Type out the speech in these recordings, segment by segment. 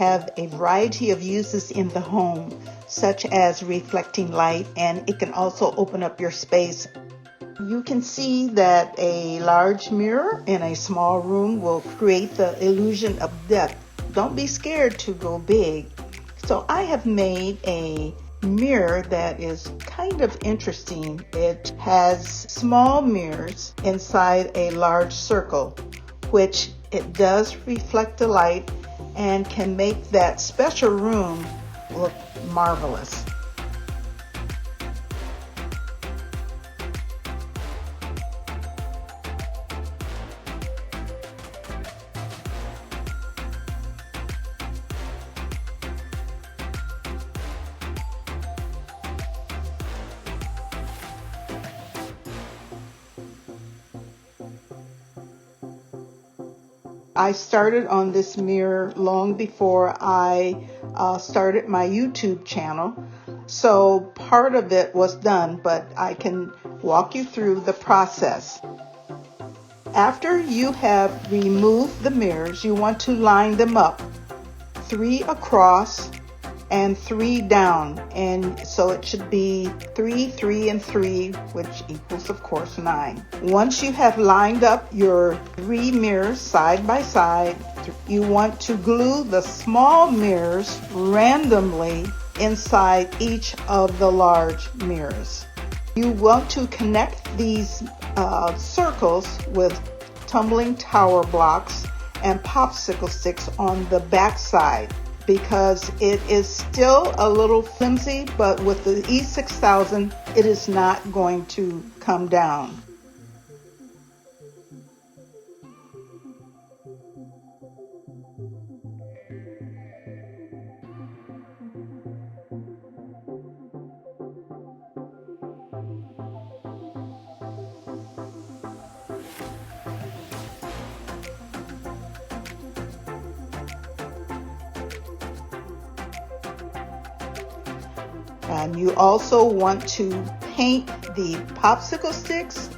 have a variety of uses in the home, such as reflecting light, and it can also open up your space. You can see that a large mirror in a small room will create the illusion of depth. Don't be scared to go big. So I have made a mirror that is kind of interesting. It has small mirrors inside a large circle, which it does reflect the light and can make that special room look marvelous. I started on this mirror long before I started my YouTube channel, so part of it was done, but I can walk you through the process. After you have removed the mirrors, you want to line them up, 3 across and 3 down, and so it should be 3, 3, and 3, which equals, of course, 9. Once you have lined up your 3 mirrors side by side, you want to glue the small mirrors randomly inside each of the large mirrors. You want to connect these circles with tumbling tower blocks and popsicle sticks on the back side, because it is still a little flimsy, but with the E6000, it is not going to come down. And you also want to paint the popsicle sticks,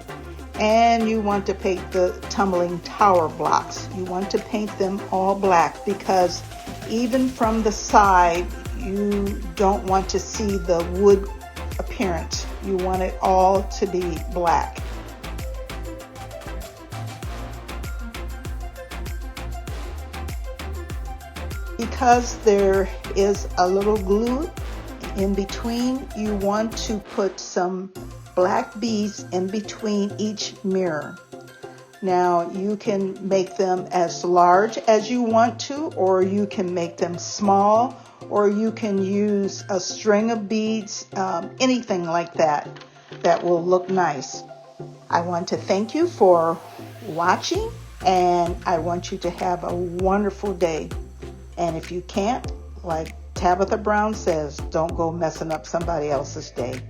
and you want to paint the tumbling tower blocks. You want to paint them all black, because even from the side, you don't want to see the wood appearance. You want it all to be black. Because there is a little glue in between, you want to put some black beads in between each mirror. Now you can make them as large as you want to, or you can make them small, or you can use a string of beads, anything like that, that will look nice. I want to thank you for watching, and I want you to have a wonderful day. And if you can't, like Tabitha Brown says, don't go messing up somebody else's day.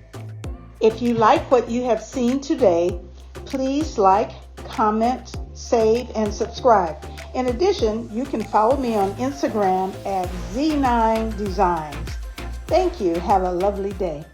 If you like what you have seen today, please like, comment, save, and subscribe. In addition, you can follow me on Instagram at Z9Designs. Thank you. Have a lovely day.